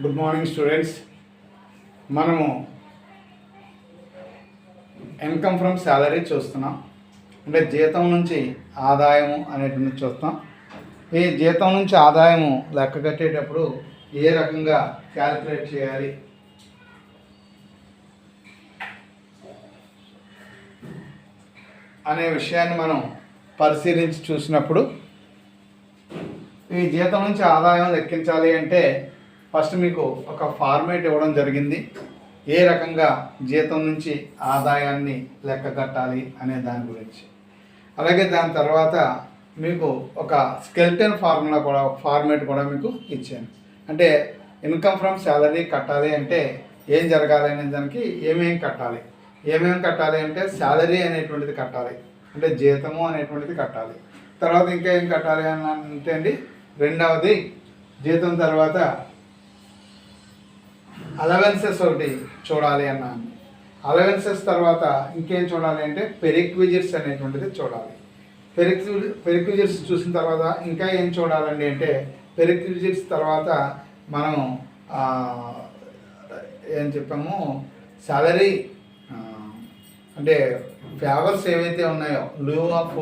Good morning students. మనము income from salary చూస్తున్నాం. అంటే జీతం నుంచి ఆదాయము అనేటువంటి చూస్తాం. ఈ జీతం నుంచి ఆదాయము లెక్క కట్టేటప్పుడు ఏ రకంగా క్యాలిక్యులేట్ చేయాలి అనే విషయాన్ని మనం పరిశీలించి చూసినప్పుడు, ఈ జీతం నుంచి ఆదాయం లెక్కించాలి అంటే ఫస్ట్ మీకు ఒక ఫార్మేట్ ఇవ్వడం జరిగింది. ఏ రకంగా జీతం నుంచి ఆదాయాన్ని లెక్క కట్టాలి అనే దాని గురించి. అలాగే దాని తర్వాత మీకు ఒక స్కెల్టన్ ఫార్ములా కూడా, ఫార్మేట్ కూడా మీకు ఇచ్చాను. అంటే ఇన్కమ్ ఫ్రమ్ శాలరీ కట్టాలి అంటే ఏం జరగాలి అనే దానికి ఏమేమి కట్టాలి అంటే శాలరీ అనేటువంటిది కట్టాలి, అంటే జీతము అనేటువంటిది కట్టాలి. తర్వాత ఇంకా ఏం కట్టాలి అని అంటే అండి, రెండవది జీతం తర్వాత అలవెన్సెస్ ఒకటి చూడాలి అన్నాను. అలవెన్సెస్ తర్వాత ఇంకేం చూడాలి అంటే పెరిక్విజిట్స్ అనేటువంటిది చూడాలి. పెరిక్విజిట్స్ చూసిన తర్వాత ఇంకా ఏం చూడాలండి అంటే, పెరిక్విజిట్స్ తర్వాత మనం ఏం చెప్పాము, శాలరీ అంటే ఫేవర్స్ ఏవైతే ఉన్నాయో, లీవ్ ఆఫ్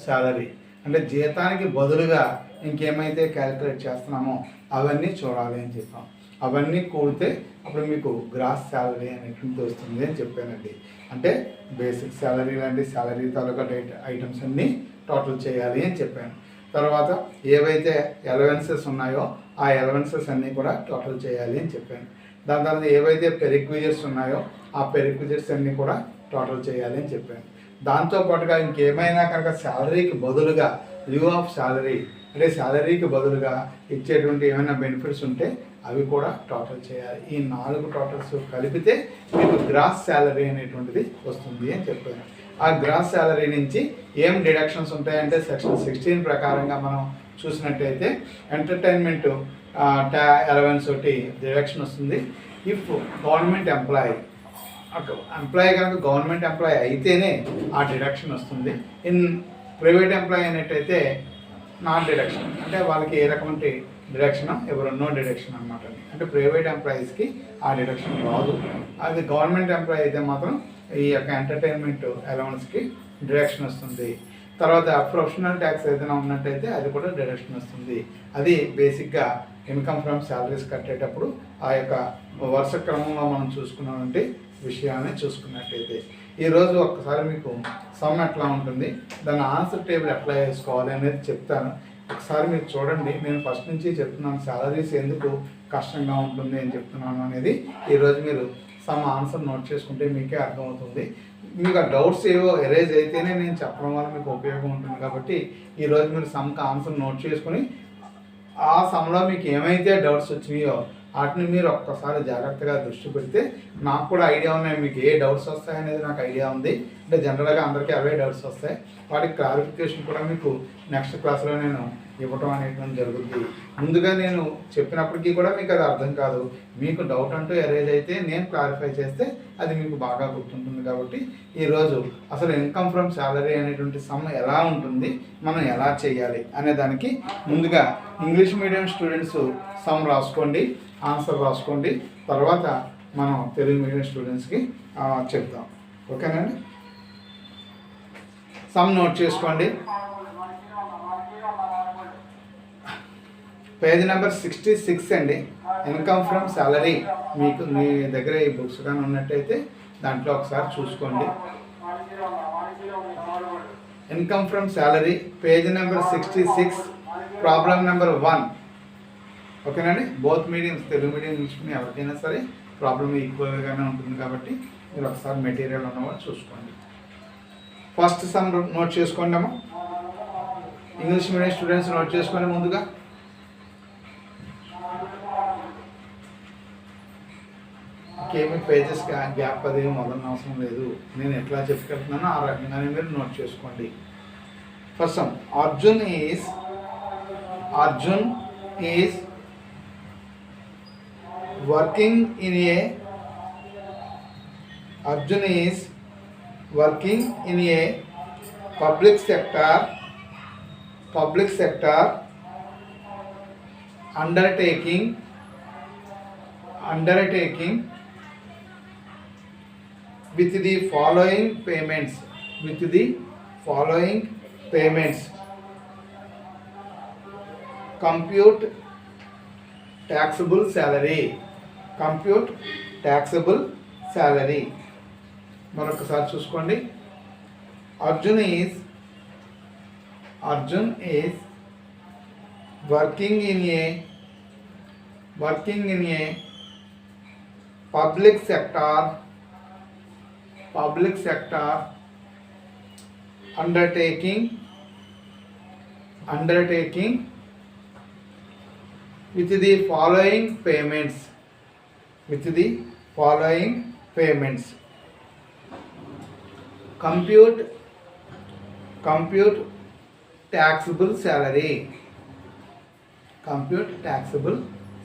శాలరీ అంటే జీతానికి బదులుగా ఇంకేమైతే క్యాలిక్యులేట్ చేస్తున్నామో అవన్నీ చూడాలి అని చెప్పాం. అవన్నీ కూడితే అప్పుడు మీకు గ్రాస్ శాలరీ అనేటువంటి వస్తుంది అని చెప్పానండి. అంటే బేసిక్ శాలరీ లాంటి శాలరీ తాలూకా ఐటమ్స్ అన్నీ టోటల్ చేయాలి అని చెప్పాను. తర్వాత ఏవైతే అలవెన్సెస్ ఉన్నాయో ఆ అలవెన్సెస్ అన్నీ కూడా టోటల్ చేయాలి అని చెప్పాను. దాని తర్వాత ఏవైతే పెరిక్విజిట్స్ ఉన్నాయో ఆ పెరిక్విజిట్స్ అన్నీ కూడా టోటల్ చేయాలి అని చెప్పాను. దాంతోపాటుగా ఇంకేమైనా కనుక శాలరీకి బదులుగా లీవ్ ఆఫ్ శాలరీ అంటే శాలరీకి బదులుగా ఇచ్చేటువంటి ఏమైనా బెనిఫిట్స్ ఉంటే అవి కూడా టోటల్ చేయాలి. ఈ 4 టోటల్స్ కలిపితే మీకు గ్రాస్ శాలరీ అనేటువంటిది వస్తుంది అని చెప్పాను. ఆ గ్రాస్ శాలరీ నుంచి ఏం డిడక్షన్స్ ఉంటాయంటే సెక్షన్ 16 ప్రకారంగా మనం చూసినట్టయితే ఎంటర్టైన్మెంట్ అలవెన్స్ ఒకటి డిడక్షన్ వస్తుంది. ఇఫ్ గవర్నమెంట్ ఎంప్లాయీ కనుక గవర్నమెంట్ ఎంప్లాయీ అయితేనే ఆ డిడక్షన్ వస్తుంది. ఇన్ ప్రైవేట్ ఎంప్లాయీ అయినట్టయితే నాన్ డిడక్షన్, అంటే వాళ్ళకి ఏ రకమైన డిడక్షన్ ఎవరన్నో డిడక్షన్ అనమాట. అంటే ప్రైవేట్ ఎంప్లాయీస్కి ఆ డిడక్షన్ రాదు. అది గవర్నమెంట్ ఎంప్లాయీ అయితే మాత్రం ఈ యొక్క ఎంటర్టైన్మెంట్ అలవెన్స్కి డిడక్షన్ వస్తుంది. తర్వాత ప్రొఫెషనల్ ట్యాక్స్ ఏదైనా ఉన్నట్టయితే అది కూడా డిడక్షన్ వస్తుంది. అది బేసిక్గా ఇన్కమ్ ఫ్రమ్ శాలరీస్ కట్టేటప్పుడు ఆ యొక్క వరుస క్రమంలో మనం చూసుకున్నటువంటి విషయాన్ని చూసుకున్నట్టయితే, ఈరోజు ఒక్కసారి మీకు సమ్ ఎట్లా ఉంటుంది, దాని ఆన్సర్ టేబుల్ ఎట్లా వేసుకోవాలి అనేది చెప్తాను. ఒకసారి మీరు చూడండి. నేను ఫస్ట్ నుంచి చెప్తున్నాను శాలరీస్ ఎందుకు కష్టంగా ఉంటుంది అని చెప్తున్నాను అనేది. ఈరోజు మీరు సమ్ ఆన్సర్ నోట్ చేసుకుంటే మీకే అర్థమవుతుంది. మీకు ఆ డౌట్స్ ఏవో ఎరేజ్ అయితేనే నేను చెప్పడం వల్ల మీకు ఉపయోగం ఉంటుంది. కాబట్టి ఈరోజు మీరు సమ్కి ఆన్సర్ నోట్ చేసుకుని ఆ సమ్లో మీకు ఏమైతే డౌట్స్ వచ్చినాయో వాటిని మీరు ఒక్కసారి జాగ్రత్తగా దృష్టి పెడితే, నాకు కూడా ఐడియా ఉన్నాయి మీకు ఏ డౌట్స్ వస్తాయనేది నాకు ఐడియా ఉంది. అంటే జనరల్గా అందరికీ అవే డౌట్స్ వస్తాయి. వాటికి క్లారిఫికేషన్ కూడా మీకు నెక్స్ట్ క్లాస్లో నేను ఇవ్వటం అనేటువంటి జరుగుతుంది. ముందుగా నేను చెప్పినప్పటికీ కూడా మీకు అది అర్థం కాదు. మీకు డౌట్ అంటూ ఎరేజ్ అయితే నేను క్లారిఫై చేస్తే అది మీకు బాగా గుర్తుంటుంది. కాబట్టి ఈరోజు అసలు ఇన్కమ్ ఫ్రమ్ శాలరీ అనేటువంటి సమ్ ఎలా ఉంటుంది, మనం ఎలా చేయాలి అనే దానికి ముందుగా ఇంగ్లీష్ మీడియం స్టూడెంట్స్ సమ్ రాసుకోండి, ఆన్సర్ రాసుకోండి. తర్వాత మనం తెలుగు మీడియం స్టూడెంట్స్కి చెప్తాం. ఓకేనండి. సమ్ నోట్ చేసుకోండి. పేజ్ నెంబర్ 66 అండి. ఇన్కమ్ ఫ్రమ్ శాలరీ మీకు మీ దగ్గర ఈ బుక్స్ కానీ ఉన్నట్టయితే దాంట్లో ఒకసారి చూసుకోండి. Income from salary page number 66, problem number 1. ఓకేనండి. బోత్ మీడియంస్, తెలుగు మీడియం చూసుకుని ఎవరికైనా సరే ప్రాబ్లం ఈక్వల్గానే ఉంటుంది. కాబట్టి మీరు ఒకసారి మెటీరియల్ ఉన్నవాళ్ళు చూసుకోండి. ఫస్ట్ సమ్ నోట్ చేసుకోండి అమ్మా. ఇంగ్లీష్ మీడియం స్టూడెంట్స్ నోట్ చేసుకోండి. ముందుగా ఇంకేమీ పేజెస్ గ్యాప్ అదేమి మొదలైన అవసరం లేదు. నేను ఎట్లా చెప్పుకెళ్తున్నానో ఆ రకంగానే మీరు నోట్ చేసుకోండి. First some, Arjun is working in a public sector undertaking undertaking with the following payments, compute taxable salary. మరొకసారి చూసుకోండి. Arjun is working in a public sector undertaking with the following payments. Compute taxable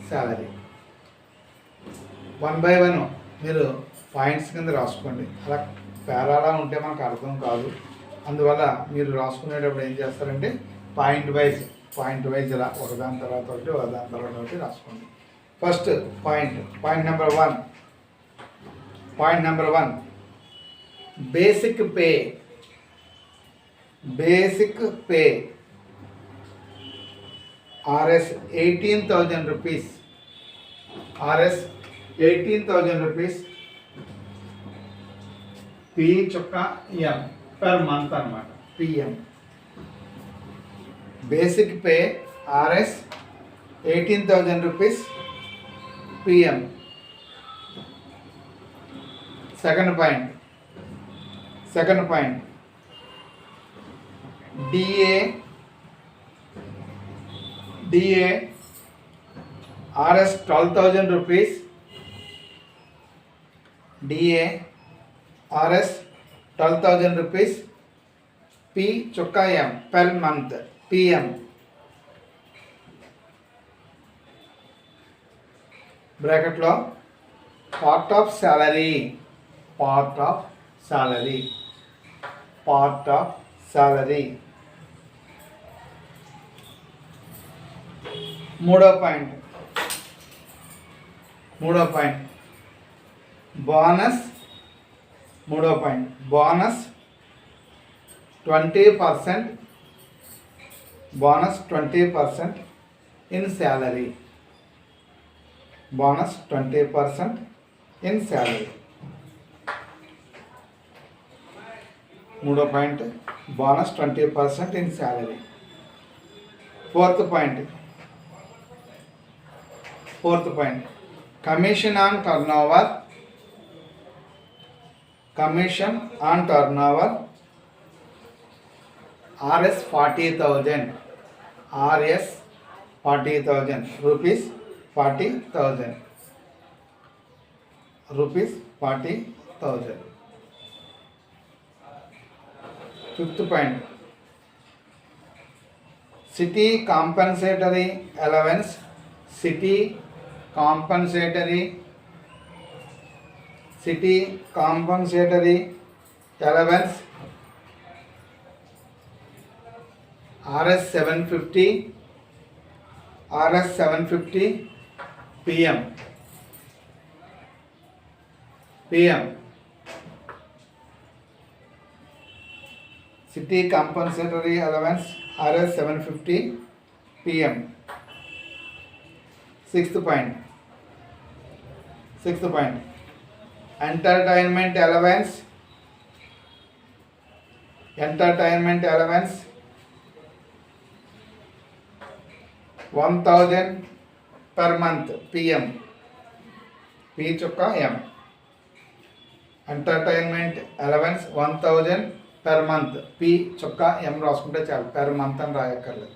salary. One by one మీరు points కింద రాసుకోండి. అలా పేరాలా ఉంటే మనకు అర్థం కాదు. అందువల్ల మీరు రాసుకునేటప్పుడు ఏం చేస్తారంటే పాయింట్ వైజ్ ఇలా ఒకదాని తర్వాత ఒకటి రాసుకోండి. First point number one basic pay Rs 18,000 rupees. P चुक्का M per month अनమాట. PM basic pay Rs 18,000 rupees PM. Second point DA Rs 12,000 rupees. DA Rs 12,000 rupees. P चुक्का M per month PM. Bracket లో part of salary. మూడో point bonus 20% in salary. మూడో point bonus 20% in salary. Fourth point commission on turnover Rs 40,000 rupees 40,000. Fifth point city compensatory allowance Rs 750 PM. City compensatory allowance Rs 750 PM. Sixth point entertainment allowance 1,000 per month PM. P चुक्का M entertainment allowance 1,000 per month. P चुक्का M రాసుకుంటే చాలు, per month అని రాయక్కర్లేదు.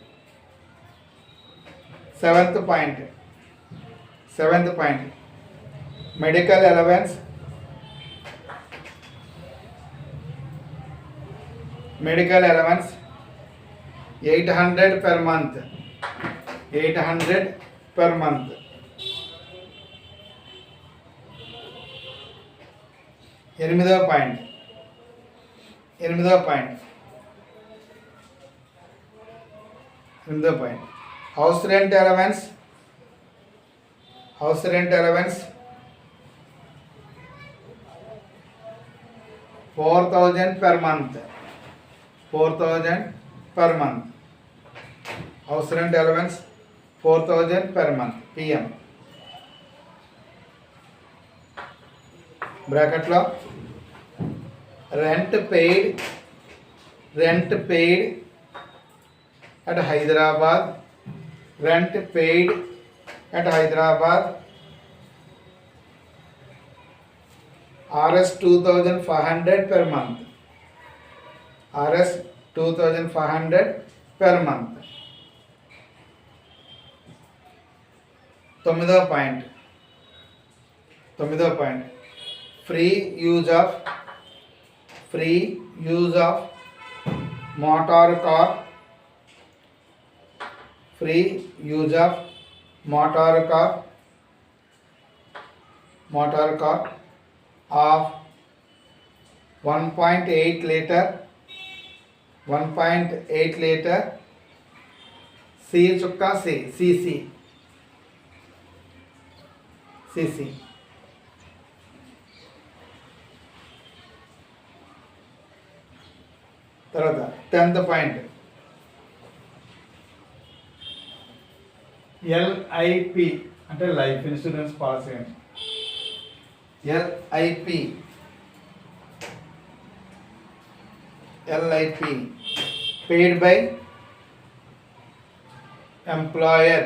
Seventh point medical allowance 800 per month. ఎనిమిదవ point house rent allowance 4,000 per month. 4,000 per month. House rent allowance 4,000 per month. PM. Bracket లో rent paid at Hyderabad. Rent paid at Hyderabad. Rs 2,500 per month. Rs 2,500 per month. 9వ point free use of motor car. Free use of motor car of 1.8 liter cc. తర్వాత 10th point LIP అంటే life insurance policy అండి. LIP paid by employer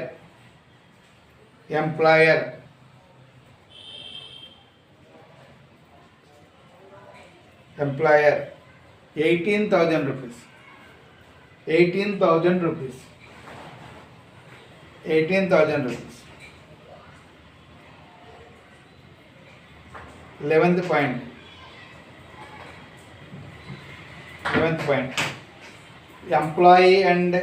18,000 rupees. 18,000 rupees. 11th point. Employee and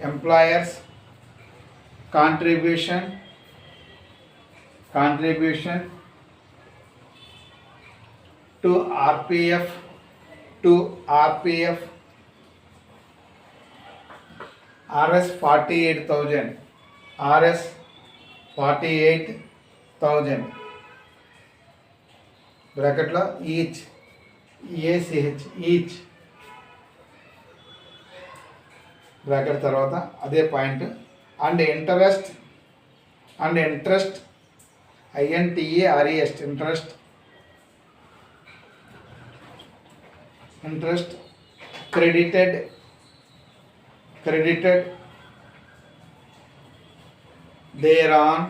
employers contribution to RPF Rs 48,000 bracket లో each bracket తర్వాత అదే point and interest INTEREST interest credited thereon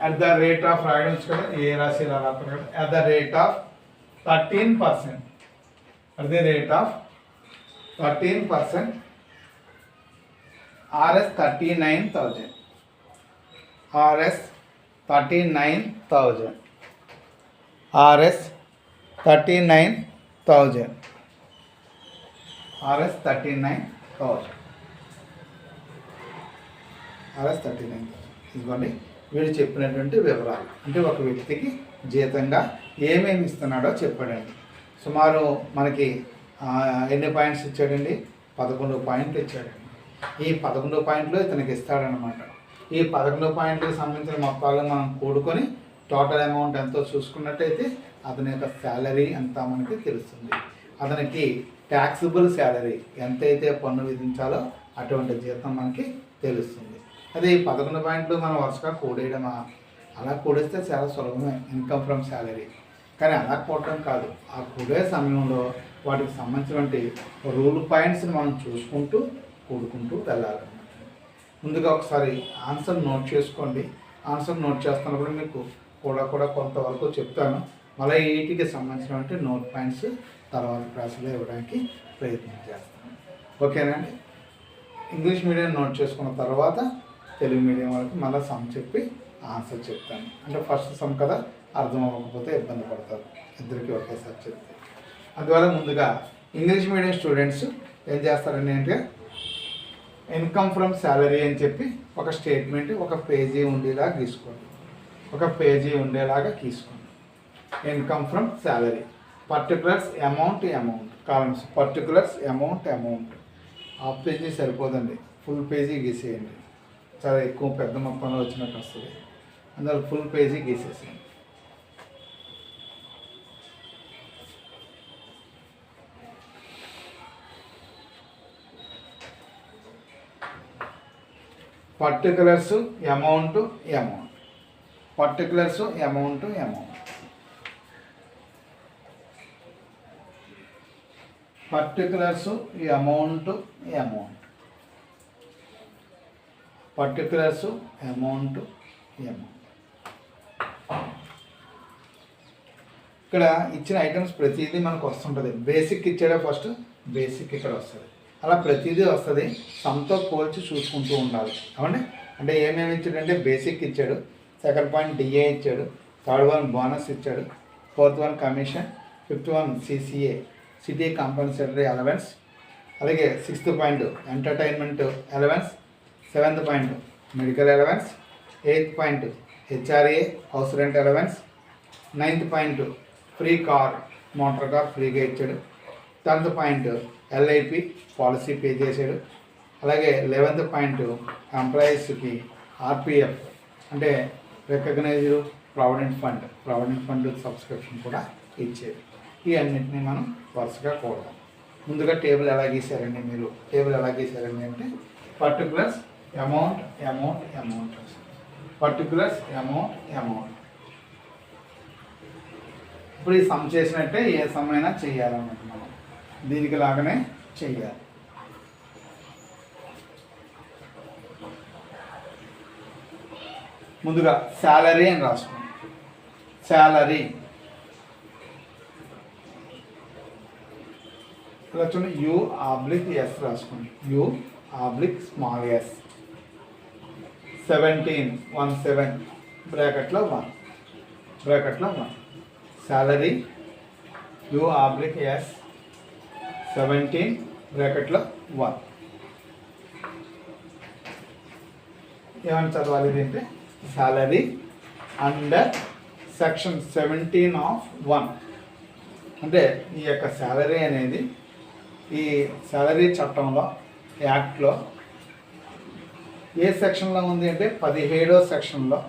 at the rate of రాయడం కదా ఏ రాశి రాస్తారు కదా at the rate of 13%. at the rate of 13%. Rs 39,000. Rs 39,000. Rs 39,000. Rs 39,000. Rs 39,000. ఇదిగోండి వీడు చెప్పినటువంటి వివరాలు. అంటే ఒక వ్యక్తికి జీతంగా ఏమేమి ఇస్తున్నాడో చెప్పాడండి. సుమారు మనకి ఎన్ని పాయింట్స్ ఇచ్చాడండి? 11 పాయింట్లు ఇచ్చాడండి. ఈ 11 పాయింట్లు ఇతనికి ఇస్తాడనమాట. ఈ 11 పాయింట్లకు సంబంధించిన మొత్తాలు మనం కూడుకొని టోటల్ అమౌంట్ ఎంతో చూసుకున్నట్టయితే అతని యొక్క శాలరీ ఎంత మనకి తెలుస్తుంది. అతనికి ట్యాక్సిబుల్ శాలరీ ఎంతైతే పన్ను విధించాలో అటువంటి జీతం మనకి తెలుస్తుంది. అదే ఈ 11 పాయింట్లు మనం వరుసగా కూడేయడమా? అలా కూడిస్తే చాలా సులభమే ఇన్కమ్ ఫ్రమ్ శాలరీ. కానీ అలా కూడటం కాదు. ఆ కూడే సమయంలో వాటికి సంబంధించినటువంటి రూల్ పాయింట్స్ని మనం చూసుకుంటూ కూడుకుంటూ వెళ్ళాలన్నమాట. ముందుగా ఒకసారి ఆన్సర్ నోట్ చేసుకోండి. ఆన్సర్ నోట్ చేస్తున్నప్పుడు మీకు కూడా కొంతవరకు చెప్తాను. మళ్ళీ వీటికి సంబంధించినటువంటి నోట్ పాయింట్స్ తర్వాత క్లాసులో ఇవ్వడానికి ప్రయత్నం చేస్తాను. ఓకేనండి. ఇంగ్లీష్ మీడియం నోట్ చేసుకున్న తర్వాత తెలుగు మీడియం వాళ్ళకి మళ్ళీ సమ్ చెప్పి ఆన్సర్ చెప్తాను. అంటే ఫస్ట్ సమ్ కదా, అర్థం అవ్వకపోతే ఇబ్బంది పడతారు. ఇద్దరికి ఒకేసారి చెప్తే. అందువల్ల ముందుగా ఇంగ్లీష్ మీడియం స్టూడెంట్స్ ఏం చేస్తారండి అంటే ఇన్కమ్ ఫ్రమ్ శాలరీ అని చెప్పి ఒక స్టేట్మెంట్ ఒక పేజీ ఉండేలాగా తీసుకోండి. Income from salary particulars amount columns particulars amount half పేజీ సరిపోదండి, ఫుల్ పేజీ గీసేయండి. చాలా ఎక్కువ పెద్ద మొత్తంలో వచ్చినట్టు వస్తుంది, అందులో ఫుల్ పేజీ గీసేసేయండి. Particulars amount particulars amount particulars amount particulars amount ఇక్కడ ఇచ్చిన ఐటమ్స్ ప్రతిదీ మనకు వస్తుంటుంది. బేసిక్ ఇచ్చాడే ఫస్ట్, బేసిక్ ఇక్కడ వస్తుంది. అలా ప్రతిదీ వస్తుంది, సమ్తో పోల్చి చూసుకుంటూ ఉండాలి. అవండి అంటే ఏమేమి ఇచ్చాడంటే బేసిక్ ఇచ్చాడు, సెకండ్ పాయింట్ డిఏ ఇచ్చాడు, థర్డ్ వన్ బోనస్ ఇచ్చాడు, fourth one commission, fifth one CCA city compensatory allowance, అలాగే sixth point entertainment allowance, seventh point medical allowance, eighth point HRA house rent allowance, ninth point free car motor car ఫ్రీగా ఇచ్చాడు, 10th point LIP policy pay చేశాడు, అలాగే 11th point ఎంప్లాయీస్కి RPF అంటే recognised provident fund subscription కూడా ఇచ్చాడు. ఈ అన్నింటినీ మనం వరుసగా కూడదాం. ముందుగా టేబుల్ ఎలా గీశారండి మీరు? టేబుల్ ఎలా గీశారండి అంటే పర్టికులర్స్ అమౌంట్ పర్టికులర్స్ అమౌంట్. ఇప్పుడు ఈ సమ్ చేసినట్టే ఏ సమ్ అయినా చేయాలన్నమాట. మనం దీనికి లాగానే చెయ్యాలి. ముందుగా శాలరీ అని రాసుకోండి. శాలరీ ఇలా చూడండి, U/S రాసుకోండి. U/s 17 బ్రాకెట్లో 1 శాలరీ U/S 17 బ్రాకెట్లో 1. ఏమని చదవాలి అంటే శాలరీ అండర్ సెక్షన్ 17(1). అంటే ఈ యొక్క శాలరీ అనేది ఈ శాలరీ చట్టంలో యాక్ట్లో ఏ సెక్షన్లో ఉంది అంటే 17వ సెక్షన్లో,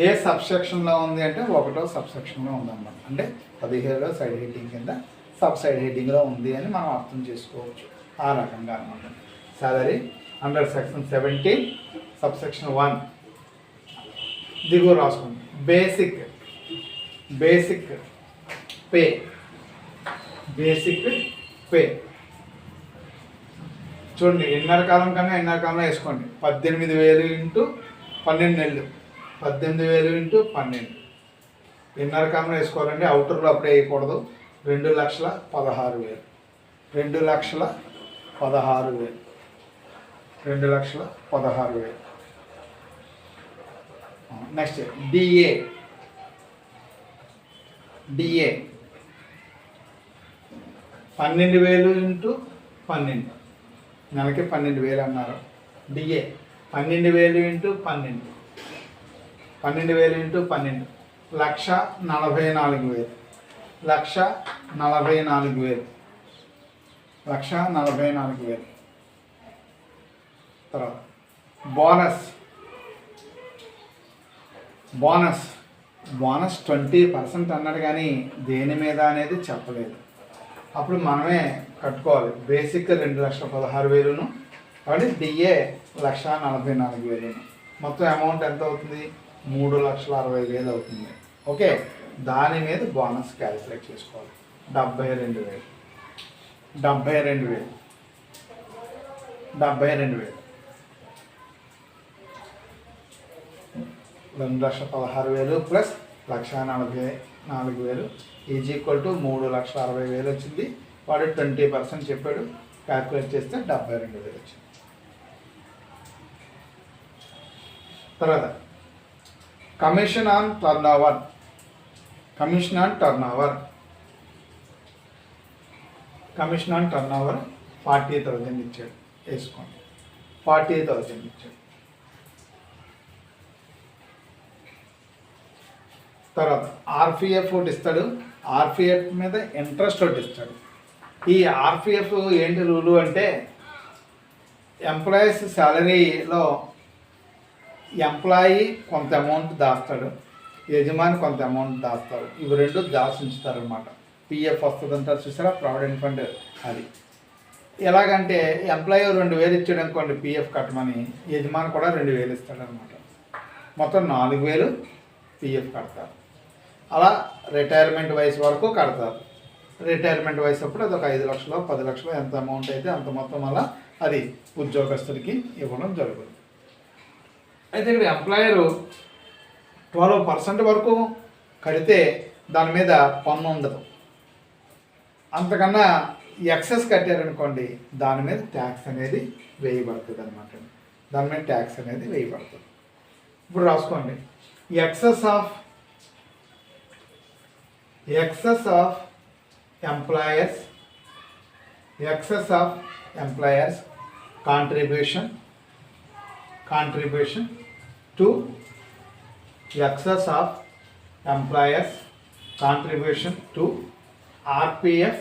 ఏ సబ్సెక్షన్లో ఉంది అంటే 1వ సబ్సెక్షన్లో ఉందన్నమాట. అంటే 17వ సైడ్ హెడ్డింగ్ కింద సబ్ సైడ్ హెడ్డింగ్లో ఉంది అని మనం అర్థం చేసుకోవచ్చు. ఆ రకంగా అనమాట. శాలరీ అండర్ సెక్షన్ 17 సబ్సెక్షన్ 1 దిగువ రాసుకోండి. బేసిక్ పే చూడండి, ఎన్నర కాలం కన్నా ఎన్నర కాలంలో వేసుకోండి. 18,000 ఇంటూ 12 నెలలు, 18,000 ఇంటూ 12 ఎన్నర కాలంలో వేసుకోవాలండి. అవుటర్లో అప్పుడే వేయకూడదు. 2,16,000 2,16,000. నెక్స్ట్ డిఏ 12,000 ఇంటూ 12 నెలకి 12,000 అన్నారు. DA 12,000 into 12 1,44,000 1,44,000. తర్వాత బోనస్ 20% అన్నాడు, కానీ దేని మీద అనేది చెప్పలేదు. అప్పుడు మనమే కట్టుకోవాలి. బేసిక్ 2,16,000 కాబట్టి డిఏ 1,44,000. మొత్తం అమౌంట్ ఎంత అవుతుంది? 3,60,000 అవుతుంది. ఓకే, దాని మీద బోనస్ క్యాలిక్యులేట్ చేసుకోవాలి. 72,000 2,16,000 ప్లస్ 1,44,000 ఈజ్ ఈక్వల్ టు 3,60,000 వచ్చింది. వాడు 20% చెప్పాడు, క్యాల్కులేట్ చేస్తే 72,000 వచ్చింది. తర్వాత కమిషన్ ఆన్ టర్న్ ఓవర్ 40,000 ఇచ్చాడు. వేసుకోండి, 40,000 ఇచ్చాడు. తర్వాత ఆర్పిఎఫ్ ఒకటి ఇస్తాడు, ఆర్పిఎఫ్ మీద ఇంట్రెస్ట్ ఒకటి ఇస్తాడు. ఈ ఆర్పిఎఫ్ ఏంటి రూలు అంటే ఎంప్లాయీస్ శాలరీలో ఎంప్లాయీ కొంత అమౌంట్ దాస్తాడు, యజమాని కొంత అమౌంట్ దాస్తాడు. ఇవి రెండు దాచి ఉంచుతారనమాట. పిఎఫ్ వస్తుంది అంటారు చూసారా, ప్రావిడెంట్ ఫండ్. అది ఎలాగంటే ఎంప్లాయీ 2000 ఇచ్చాడు అనుకోండి పిఎఫ్ కట్టమని, యజమాని కూడా 2000 ఇస్తాడనమాట. మొత్తం 4000 పిఎఫ్ కడతారు. అలా రిటైర్మెంట్ వయసు వరకు కడతారు. రిటైర్మెంట్ వయసు అప్పుడు అది ఒక 5 లక్షలు 10 లక్షలు ఎంత అమౌంట్ అయితే అంత మొత్తం వల్ల అది ఉద్యోగస్తుడికి ఇవ్వడం జరుగుతుంది. అయితే ఇక్కడ ఎంప్లాయరు 12% వరకు కడితే దాని మీద పన్ను ఉండదు. అంతకన్నా ఎక్సెస్ కట్టారనుకోండి దాని మీద ట్యాక్స్ అనేది వేయబడుతుంది అనమాట. దాని మీద ట్యాక్స్ అనేది వేయబడుతుంది. ఇప్పుడు రాసుకోండి, excess of employers contribution to excess of employers contribution to RPF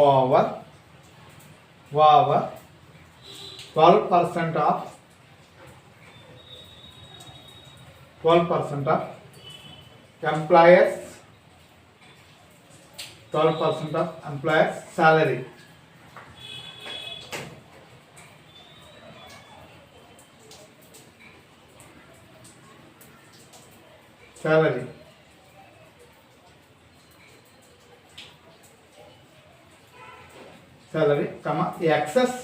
over 12% of employers 12% of employers salary. Salary, comma, excess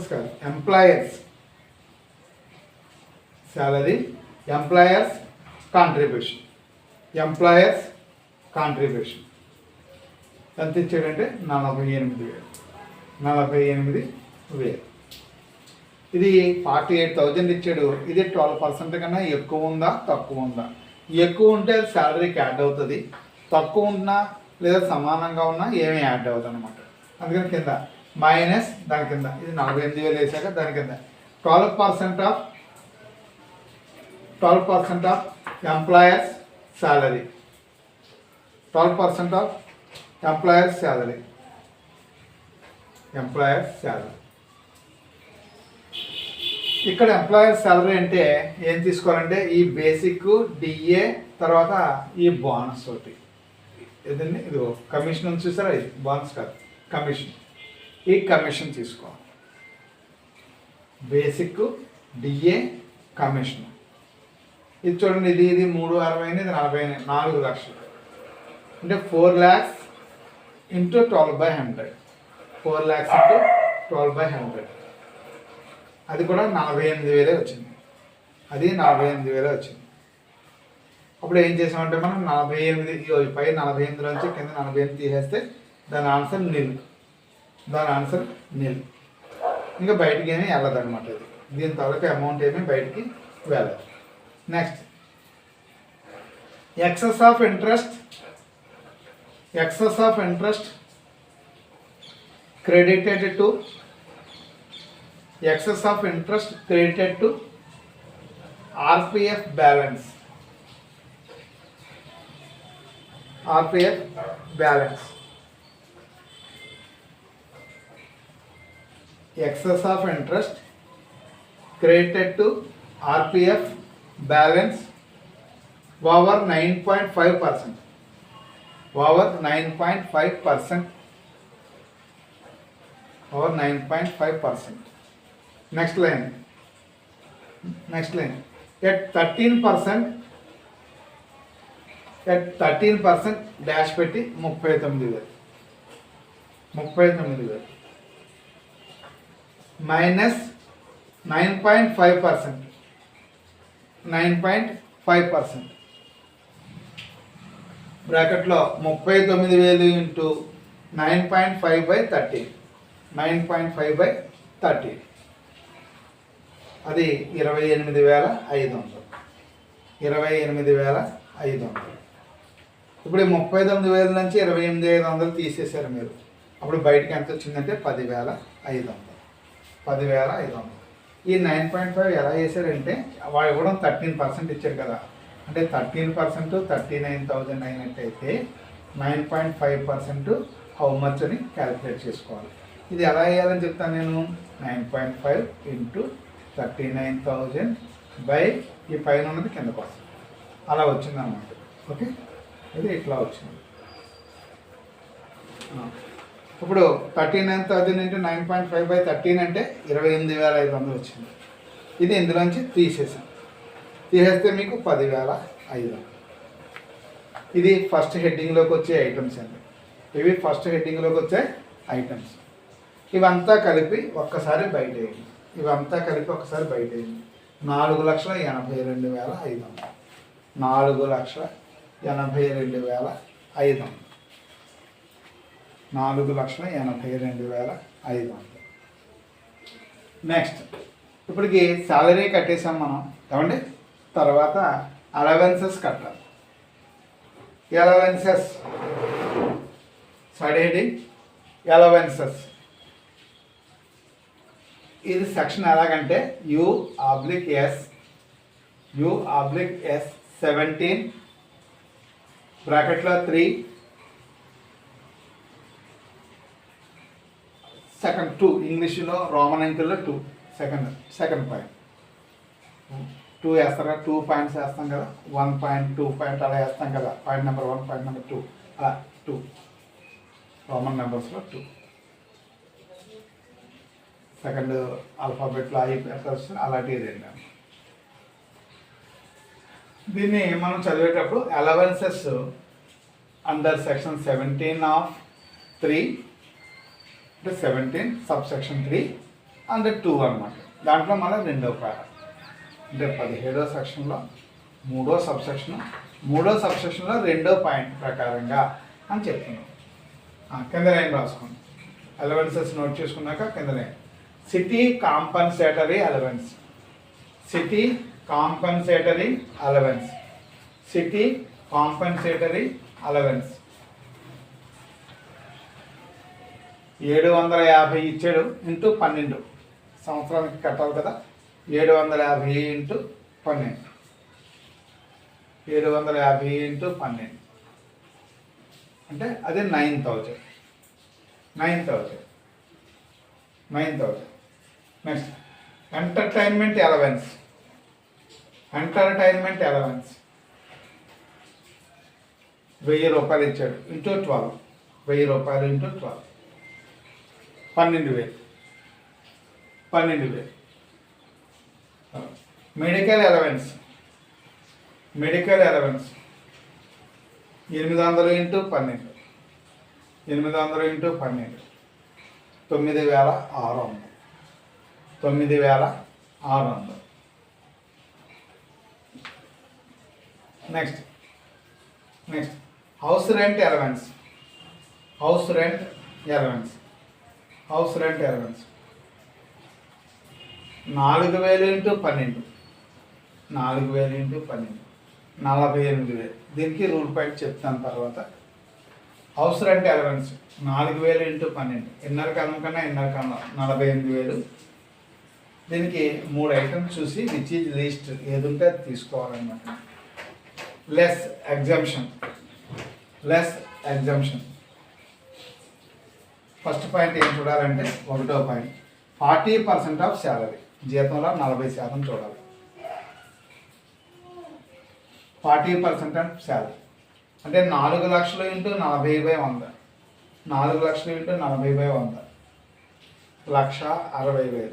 కాదు, ఎంప్లాయర్స్ శాలరీ, ఎంప్లాయర్స్ కాంట్రిబ్యూషన్ ఎంత ఇచ్చాడంటే 48,000. ఇది 48,000 ఇచ్చాడు. ఇది 12% కన్నా ఎక్కువ ఉందా తక్కువ ఉందా? ఎక్కువ ఉంటే అది శాలరీకి యాడ్ అవుతుంది, తక్కువ ఉన్నా లేదా సమానంగా ఉన్నా ఏమీ యాడ్ అవుతుంది అనమాట. అందుకని కింద మైనస్ దాని కింద ఇది 48,000 వేసాక దాని కింద 12% of employers salary. 12% of employers salary. ఇక్కడ ఎంప్లాయర్స్ శాలరీ అంటే ఏం తీసుకోవాలంటే ఈ బేసిక్, డిఏ, తర్వాత ఈ బోనస్ ఒకటి. ఏదండి ఇది కమిషన్ ఉంది చూసారా, ఇది బోనస్ కాదు కమిషన్. ఈ కమిషన్ తీసుకోవాలి. Basic, DA, commission. ఇది చూడండి, ఇది 360, ఇది 40, 4 లక్షలు అంటే 4 lakhs into 12/100. 4 lakhs into 12/100. అది కూడా 48,000 వచ్చింది. అప్పుడు ఏం చేసామంటే మనం 48 పై 48 నుంచి కింద 48 తీసేస్తే దాని ఆన్సర్ నిల్. ఇంకా బయటికి ఏమీ వెళ్ళదు అనమాట. ఇది దీని తాలూకా అమౌంట్ ఏమీ బయటికి వెళ్ళదు. Next excess of interest credited to RPF balance. Excess of interest credited to RPF balance over 9.5%. Over 9.5%. Next line. At 13% dash పెట్టి 39,000 మైనస్ 9.5%. బ్రాకెట్లో 39,000 ఇంటూ 9.5/13. 9.5/13 అది 28,500. 28,500. ఇప్పుడు ఈ 39,000 నుంచి 28,500 తీసేశారు మీరు. అప్పుడు బయటకి ఎంత వచ్చిందంటే 10,500. 10,500. ఈ 9.5 ఎలా చేశారంటే వాడు ఇవ్వడం 13% ఇచ్చారు కదా, అంటే 13% 39,000 అయినట్టయితే 9.5% హౌ మచ్ అని క్యాలిక్యులేట్ చేసుకోవాలి. ఇది ఎలా వేయాలని చెప్తాను నేను. 9.5 ఇంటూ 39,000 బై ఈ పైన ఉన్నది కిందకు వస్తుంది. అలా వచ్చింది అన్నమాట. ఓకే, ఇది ఇట్లా వచ్చింది. ఇప్పుడు 39,000 ఇంటూ 9.5 బై 13 అంటే 28,500 వచ్చింది. ఇది ఇందులోంచి తీసేసాం. తీసేస్తే మీకు 10,500. ఇది ఫస్ట్ హెడ్డింగ్లోకి వచ్చే ఐటమ్స్ అండి. ఇవి ఫస్ట్ హెడ్డింగ్లోకి వచ్చే ఐటమ్స్. ఇవంతా కలిపి ఒక్కసారి బయట వేయండి. ఇవంతా కలిపి ఒకసారి బయట వేయండి. 4,82,500. 4,82,500. 4,82,500. నెక్స్ట్ ఇప్పటికి శాలరీ కట్టేసాం మనం ఏమండి. తర్వాత అలవెన్సెస్ కట్టాలి. అలవెన్సెస్ సడేడి అలవెన్సెస్. ఇది సెక్షన్ ఎలాగంటే U/S 17 బ్రాకెట్లో 3 సెకండ్ 2 ఇంగ్లీష్లో రోమన్ అంకెల్లో 2 సెకండ్ పాయింట్ 2 వేస్తారు కదా, 2 పాయింట్స్ వేస్తాం కదా, 1 పాయింట్ 2 పాయింట్ అలా వేస్తాం కదా. పాయింట్ నెంబర్ 1 పాయింట్ నెంబర్ 2 అలా 2 రోమన్ నెంబర్స్లో 2 సెకండ్ ఆల్ఫాబెట్లో ఐ లెటర్స్ అలాంటివి రెండు. దీన్ని మనం చదివేటప్పుడు అలవెన్సెస్ అండర్ సెక్షన్ 17 ఆఫ్ 3 అంటే 17 సబ్ సెక్షన్ 3 అండర్ 2 అనమాట. దాంట్లో మళ్ళీ రెండో పార అంటే 17వ సెక్షన్లో 3వ సబ్సెక్షన్, 3వ సబ్సెక్షన్లో 2వ పాయింట్ ప్రకారంగా అని చెప్తున్నాం. కింద లైన్ రాసుకోండి. అలవెన్సెస్ నోట్ చేసుకున్నాక కింద line city compensatory allowance. City compensatory allowance. City compensatory allowance 750 ఇచ్చాడు ఇంటూ 12 సంవత్సరానికి కట్టాలి కదా. 750 ఇంటూ 12. 750 ఇంటూ 12 అంటే అదే 9,000. 9,000. Next entertainment allowance. Entertainment allowance 1,000 రూపాయలు ఇచ్చాడు ఇంటూ 12. 1,000 రూపాయలు into 12 12,000. 12,000. Medical allowance. Medical allowance 800 into 12. 800 into 12 9,600. 9,600. Next house rent allowance. House rent allowance. House rent allowance 4,000 into 12. 4,000 into 12 48,000. దీనికి రూల్ పాయింట్ చెప్తాను తర్వాత. హౌస్ rent allowance 4,000 into 12 inner column కన్నా inner కాలం 48,000. దీనికి 3 items చూసి విచ్ ఈజ్ లీస్ట్ ఏది ఉంటే అది తీసుకోవాలన్నమాట. Less exemption. ఫస్ట్ పాయింట్ ఏం చూడాలంటే 1వ పాయింట్ 40% ఆఫ్ శాలరీ. జీతంలో 40% చూడాలి. 40% ఆఫ్ శాలరీ అంటే 4 లక్షలు ఇంటూ 40/100. 4 లక్షలు ఇంటూ 40/100 1,60,000.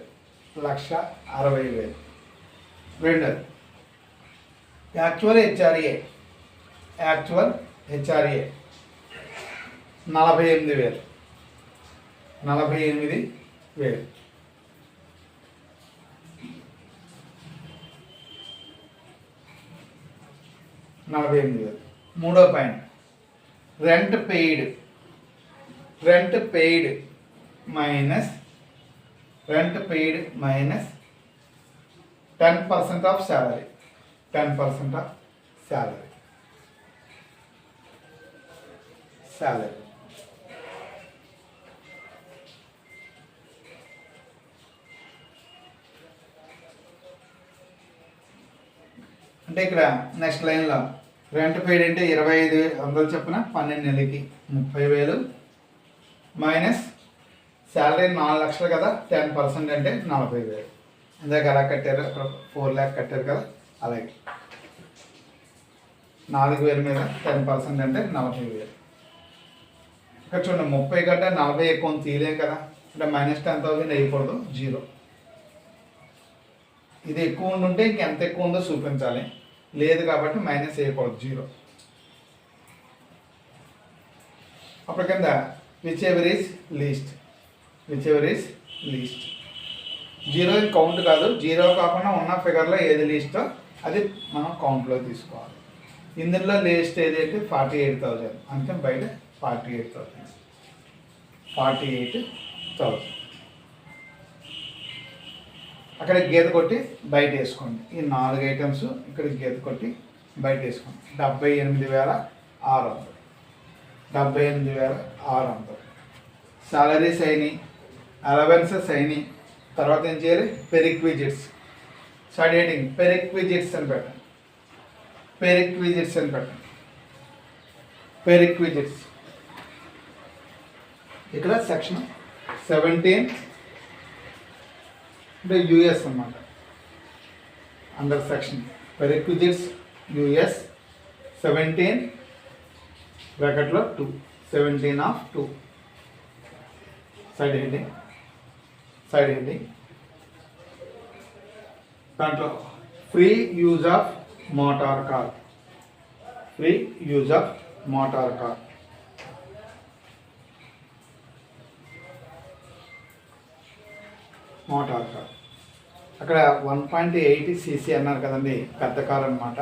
1,60,000. రెండోది యాక్చువల్ హెచ్ఆర్ఏ. 48,000. 48,000. 48,000. మూడో point rent paid minus 10% of salary, 10% of salary, salary. అంటే ఇక్కడ నెక్స్ట్ లైన్లో రెంట్ పెయిడ్ అంటే 2500 చొప్పున 12 నెలలకి 30,000 మైనస్ శాలరీ 4 లక్షలు కదా, 10% అంటే 40,000. ఇందాక ఎలా కట్టారు, 4 lakh కట్టారు కదా, అలాగే 4,000 మీద 10% అంటే 40,000. ఇక్కడ చూడండి 30 కంటే 40 ఎక్కువ తీయలేం కదా, అంటే -10,000 అయిపోదు, 0. ఇది ఎక్కువ ఉండుంటే ఇంకెంత ఎక్కువ ఉందో చూపించాలి, లేదు కాబట్టి మైనస్ చేయకూడదు, 0. అప్పుడు కింద which ever is least, which ever is least. 0 count కాదు, 0 కాకుండా ఉన్న ఫిగర్లో ఏది లీస్టో అది మనం కౌంట్లో తీసుకోవాలి. ఇందులో లీస్ట్ ఏది అంటే 48,000, అందుకని బయట 48,000, 48,000. అక్కడ గీత కొట్టి బయట వేసుకోండి. ఈ 4 ఐటమ్స్ ఇక్కడ గీత కొట్టి బయట వేసుకోండి. 78,600, 78,600. సాలరీస్ అయినాయి, అలవెన్సెస్ అయినాయి. తర్వాత ఏం చేయాలి, పెరిక్విజిట్స్. స్టార్ట్ హెడింగ్ పెరిక్విజిట్స్ అని పెట్టండి, పెరిక్విజిట్స్ అని పెట్టండి, పెరిక్విజిట్స్. ఇక్కడ సెక్షన్ 17 అంటే యూఎస్ అన్నమాట. అండర్ సెక్షన్ పెరిక్విజిట్స్ యూఎస్ 17 బ్రాకెట్లో 2, 17 of 2. Side heading, side heading. దాంట్లో free use of motor car, free use of motor car. Motor car అక్కడ 1.8 cc అన్నారు కదండి, పెద్ద కారు అనమాట.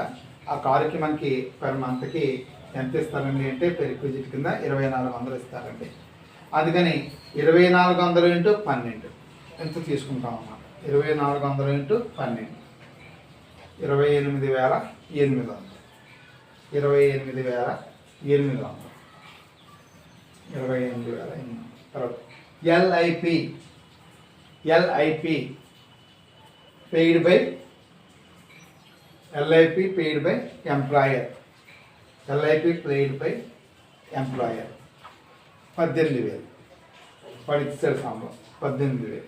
ఆ కారుకి మనకి పర్ మంత్కి ఎంత ఇస్తారండి అంటే పెరిక్విజిట్ కింద 2,400 ఇస్తారండి. అందుకని 2,400 × 12 ఎంత తీసుకుంటాం అన్నమాట. 2,400 × 12 28,800, 28,800, 28,800. తర్వాత LIP, LIP paid by, LIP paid by employer, LIP paid by employer 18,000. వాడు ఇచ్చాడు సంబరం 18,000.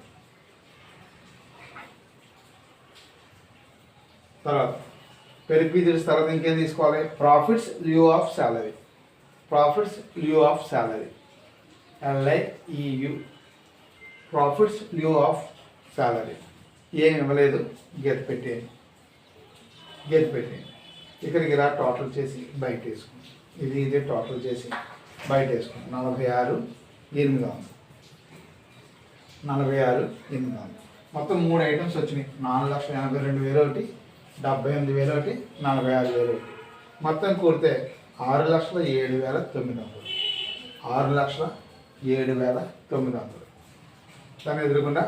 తర్వాత పెరిక్విజిట్స్ తర్వాత ఇంకేం తీసుకోవాలి, profits Liu of salary, profits Liu of salary, LIEU, profits Liu of salary. ఏం ఇవ్వలేదు, గీత పెట్టేయండి, గీత పెట్టేయండి. ఇక్కడికి ఇలా టోటల్ చేసి బయట వేసుకోండి. ఇది టోటల్ చేసి బయట వేసుకోండి. 46,800, 46,800. మొత్తం 3 ఐటమ్స్ వచ్చినాయి. 4,82,000 ఒకటి, 78,000 ఒకటి, 46,000 ఒకటి. మొత్తం కూడితే 6,07,900, 6,07,900. దాన్ని ఎదురుకుండా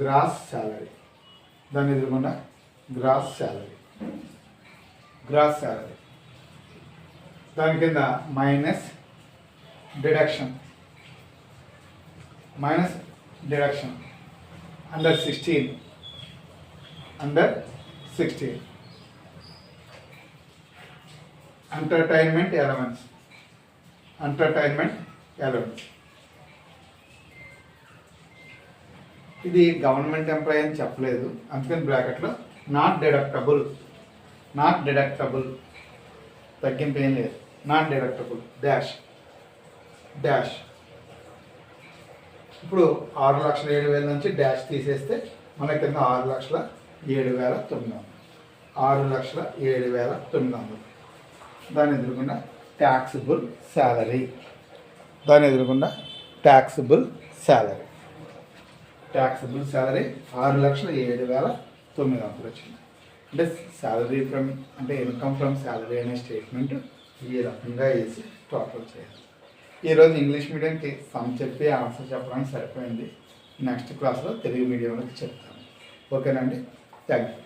గ్రాస్ శాలరీ, దాన్ని ఎదురుకుండా గ్రాస్ శాలరీ, గ్రాస్ శాలరీ. దాని కింద minus deduction, minus deduction under 16, under 16 entertainment allowance, entertainment allowance. ఇది గవర్నమెంట్ ఎంప్లాయీ అని చెప్పలేదు, అందుకని బ్రాకెట్లో నాట్ డిడక్టబుల్, నాట్ డిడక్టబుల్, తగ్గింపు ఏం లేదు, నాట్ డిడక్టబుల్ డాష్, డాష్. ఇప్పుడు 6,07,000 నుంచి డాష్ తీసేస్తే మన కింద 6,07,900, 6,07,900. దాన్ని ఎదురుకుండా ట్యాక్సిబుల్ శాలరీ, దాన్ని ఎదురుకుండా ట్యాక్సిబుల్ శాలరీ, ట్యాక్సిబుల్ శాలరీ 6,07,900 వచ్చింది. అంటే శాలరీ ఫ్రమ్, అంటే ఇన్కమ్ ఫ్రమ్ శాలరీ అనే స్టేట్మెంట్ ఈ రకంగా వేసి టోటల్ చేయాలి. ఈరోజు ఇంగ్లీష్ మీడియంకి సమ్ చెప్పి ఆన్సర్ చెప్పడానికి సరిపోయింది. నెక్స్ట్ క్లాస్లో తెలుగు మీడియంలోకి చెప్తాను. ఓకేనండి, థ్యాంక్ యూ.